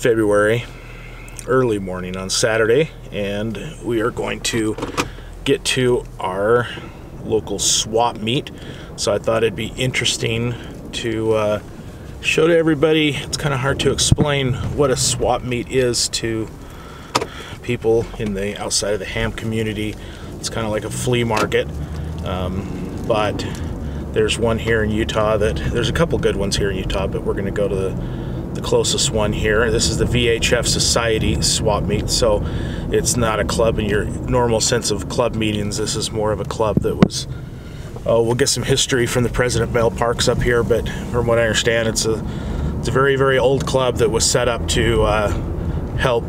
February, early morning on Saturday, and we are going to get to our local swap meet. So I thought it'd be interesting to show to everybody. It's kind of hard to explain what a swap meet is to people in the outside of the ham community. It's kind of like a flea market, but there's one here in Utah there's a couple good ones here in Utah, but we're going to go to the closest one here. This is the VHF Society swap meet. So it's not a club in your normal sense of club meetings. This is more of a club that was, we'll get some history from the President Bell Parks up here, but from what I understand, it's a very, very old club that was set up to help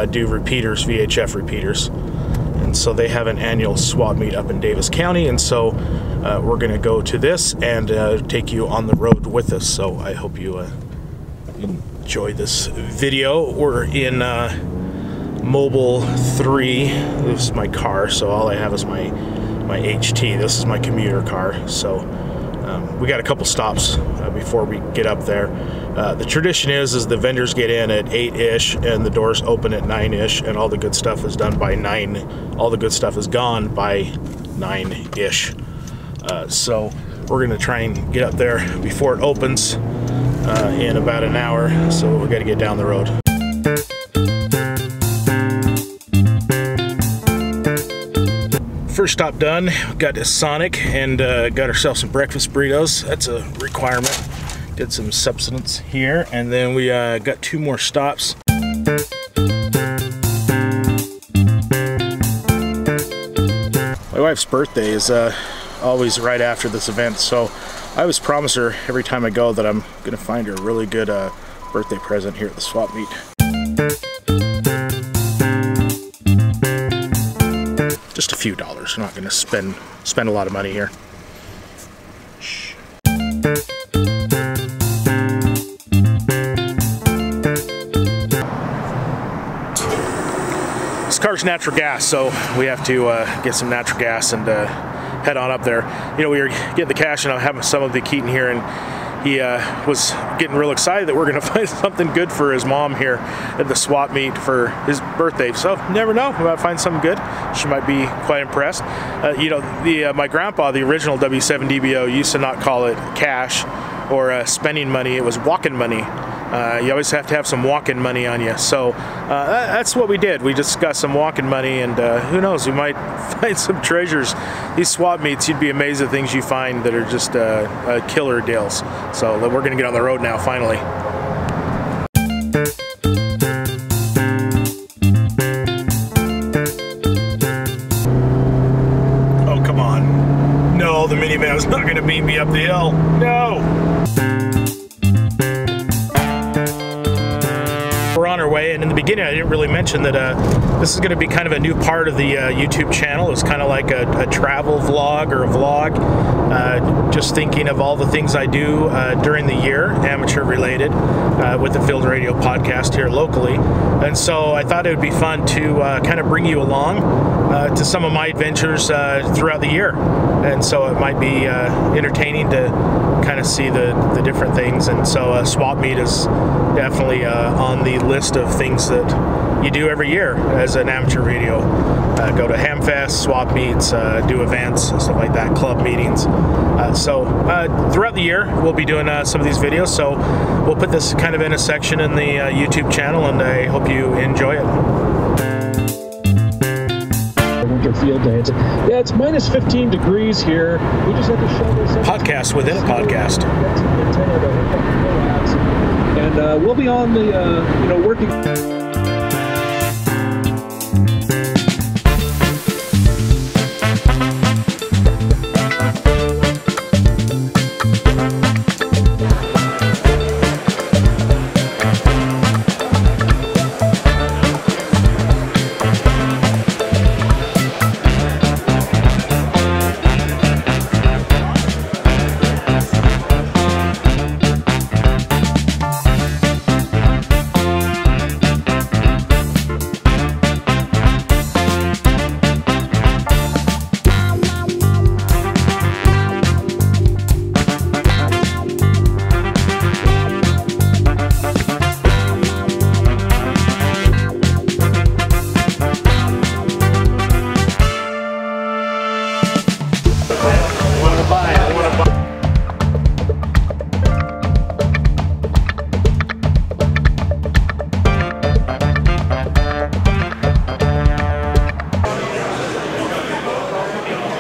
do repeaters, VHF repeaters. And so they have an annual swap meet up in Davis County, and so we're going to go to this and take you on the road with us. So I hope you enjoy this video. We're in Mobile 3. This is my car, so all I have is my HT. This is my commuter car. So we got a couple stops before we get up there. The tradition is the vendors get in at 8-ish and the doors open at 9-ish, and all the good stuff is done by 9. All the good stuff is gone by 9-ish. So we're gonna try and get up there before it opens in about an hour. So we got to get down the road. First stop done. Got to Sonic and got ourselves some breakfast burritos. That's a requirement. Did some substance here, and then we got 2 more stops. My wife's birthday is always right after this event, so I always promise her every time I go that I'm gonna find her a really good birthday present here at the swap meet. Just a few dollars. I'm not gonna spend a lot of money here. Shh. This car's natural gas, so we have to get some natural gas and head on up there. You know, we were getting the cash, and I'm having some of the Keaton here, and he was getting real excited that we're going to find something good for his mom here at the swap meet for his birthday. So never know, we might find something good. She might be quite impressed. You know, my grandpa, the original W7DBO, used to not call it cash or spending money. It was walking money. You always have to have some walk-in money on you. So that's what we did. We just got some walk-in money, and who knows, we might find some treasures. These swap meets, you'd be amazed at things you find that are just killer deals. So we're gonna get on the road now, finally. Oh, come on. No, the minivan's not gonna beat me up the hill. No! We're on our way, and in the beginning I didn't really mention that this is going to be kind of a new part of the YouTube channel. It's kind of like a travel vlog or a vlog, just thinking of all the things I do during the year, amateur related, with the Field Radio podcast here locally. And so I thought it would be fun to kind of bring you along to some of my adventures throughout the year. And so it might be entertaining to kind of see the different things. And so swap meet is definitely on the list of things that you do every year as an amateur radio. Go to Hamfest, swap meets, do events, stuff like that, club meetings. So throughout the year we'll be doing some of these videos, so we'll put this kind of in a section in the YouTube channel, and I hope you enjoy it. Winter field day. Yeah, it's minus 15 degrees here. We just had to shovel some podcast within a podcast. And we'll be on the, you know, working.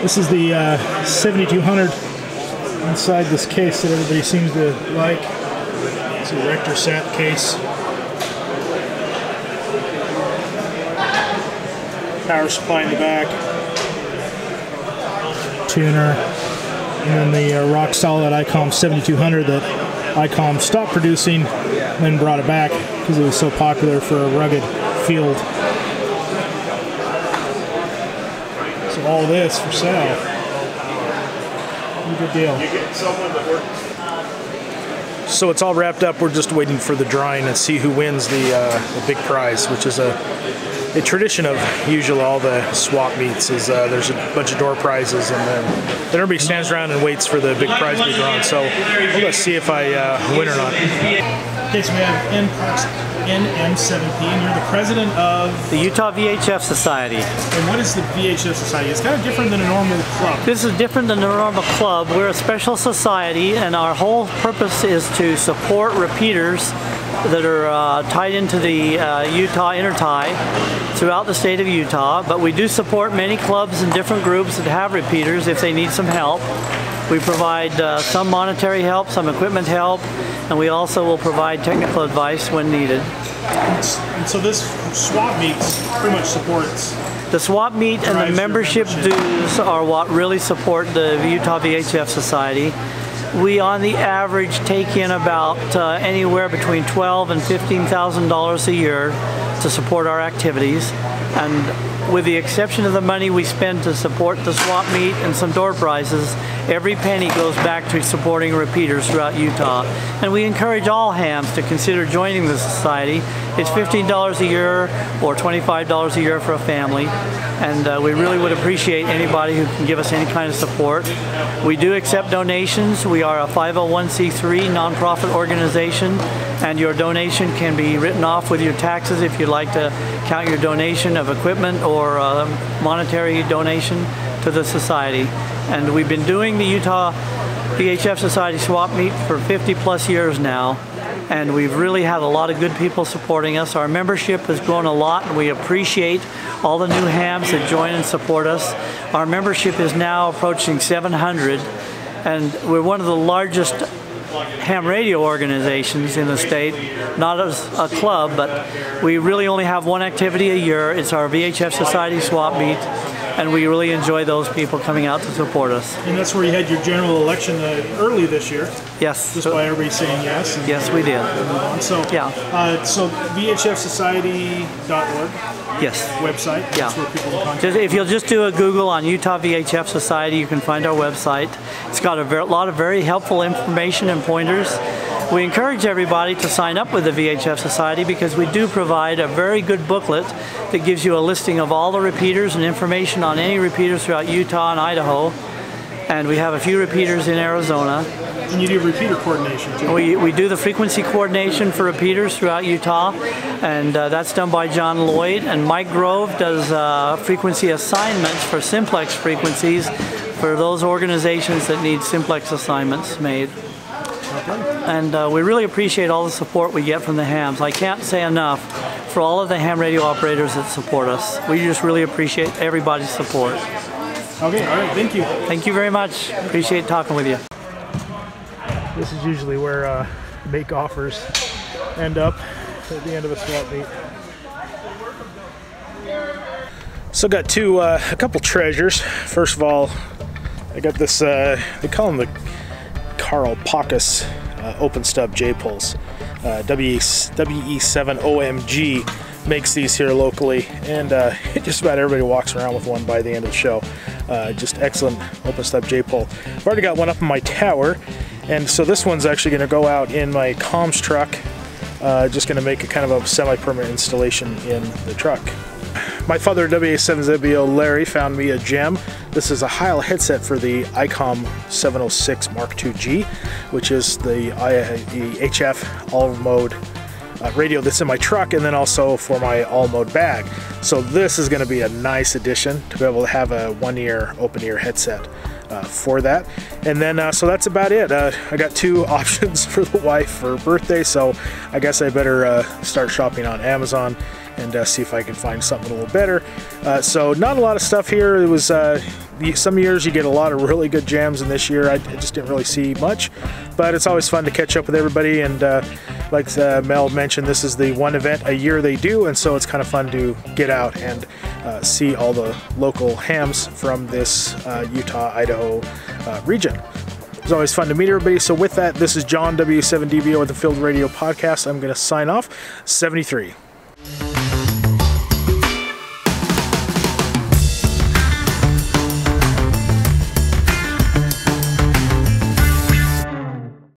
This is the 7200 inside this case that everybody seems to like. It's a Rector Sat case. Power supply in the back. Tuner. And then the rock solid ICOM 7200 that ICOM stopped producing, then brought it back because it was so popular for a rugged field. So all this for sale. Good deal. So it's all wrapped up. We're just waiting for the drawing and see who wins the big prize, which is a tradition of usually all the swap meets. Is there's a bunch of door prizes, and then everybody stands around and waits for the big prize to be drawn. So let's see if I win or not. Okay, so we have NM7P, and you're the president of the Utah VHF Society. And what is the VHF Society? It's kind of different than a normal club. This is different than a normal club. We're a special society, and our whole purpose is to support repeaters that are tied into the Utah intertie throughout the state of Utah. But we do support many clubs and different groups that have repeaters if they need some help. We provide some monetary help, some equipment help, and we also will provide technical advice when needed. And so this swap meet pretty much supports. The swap meet and the membership dues are what really support the Utah VHF Society. We, on the average, take in about anywhere between $12,000 and $15,000 a year to support our activities. And with the exception of the money we spend to support the swap meet and some door prizes, every penny goes back to supporting repeaters throughout Utah. And we encourage all hams to consider joining the society. It's $15 a year or $25 a year for a family. And we really would appreciate anybody who can give us any kind of support. We do accept donations. We are a 501c3 nonprofit organization, and your donation can be written off with your taxes if you'd like to count your donation of equipment or monetary donation to the society. And we've been doing the Utah VHF Society swap meet for 50 plus years now, and we've really had a lot of good people supporting us. Our membership has grown a lot, and we appreciate all the new hams that join and support us. Our membership is now approaching 700, and we're one of the largest ham radio organizations in the state, not as a club, but we really only have one activity a year. It's our VHF Society swap meet, and we really enjoy those people coming out to support us. And that's where you had your general election early this year. Yes. Just by everybody saying yes. Yes, we did. So, yeah. So VHFsociety.org. Yes. Website. Yeah. That's where people can contact. If you'll just do a Google on Utah VHF Society, you can find our website. It's got a lot of very helpful information and pointers. We encourage everybody to sign up with the VHF Society because we do provide a very good booklet that gives you a listing of all the repeaters and information on any repeaters throughout Utah and Idaho. And we have a few repeaters in Arizona. And you do repeater coordination too. We do the frequency coordination for repeaters throughout Utah, and that's done by John Lloyd. And Mike Grove does frequency assignments for simplex frequencies for those organizations that need simplex assignments made. And we really appreciate all the support we get from the hams. I can't say enough for all of the ham radio operators that support us. We just really appreciate everybody's support. Okay, all right, thank you. Thank you very much. Appreciate talking with you. This is usually where make offers end up at the end of a swap meet. So got a couple treasures. First of all, I got this, they call them the Carl Pockus open stub J-Pulse. WE7 OMG makes these here locally, and just about everybody walks around with one by the end of the show. Just excellent open stub J-Pole. I've already got one up in my tower, and so this one's actually going to go out in my comms truck. Just going to make a kind of a semi-permanent installation in the truck. My father, WA7ZBO Larry, found me a gem. This is a Heil headset for the ICOM 706 Mark II-G, which is the HF all-mode radio that's in my truck, and then also for my all-mode bag. So this is going to be a nice addition to be able to have a one-ear, open-ear headset for that. And then, so that's about it. I got 2 options for the wife for her birthday, so I guess I better start shopping on Amazon and see if I can find something a little better. So not a lot of stuff here. It was some years you get a lot of really good jams, and this year I just didn't really see much, but it's always fun to catch up with everybody. And like Mel mentioned, this is the one event a year they do, and so it's kind of fun to get out and see all the local hams from this Utah, Idaho region. It's always fun to meet everybody. So with that, this is John W7DBO with the Field Radio Podcast. I'm going to sign off. 73.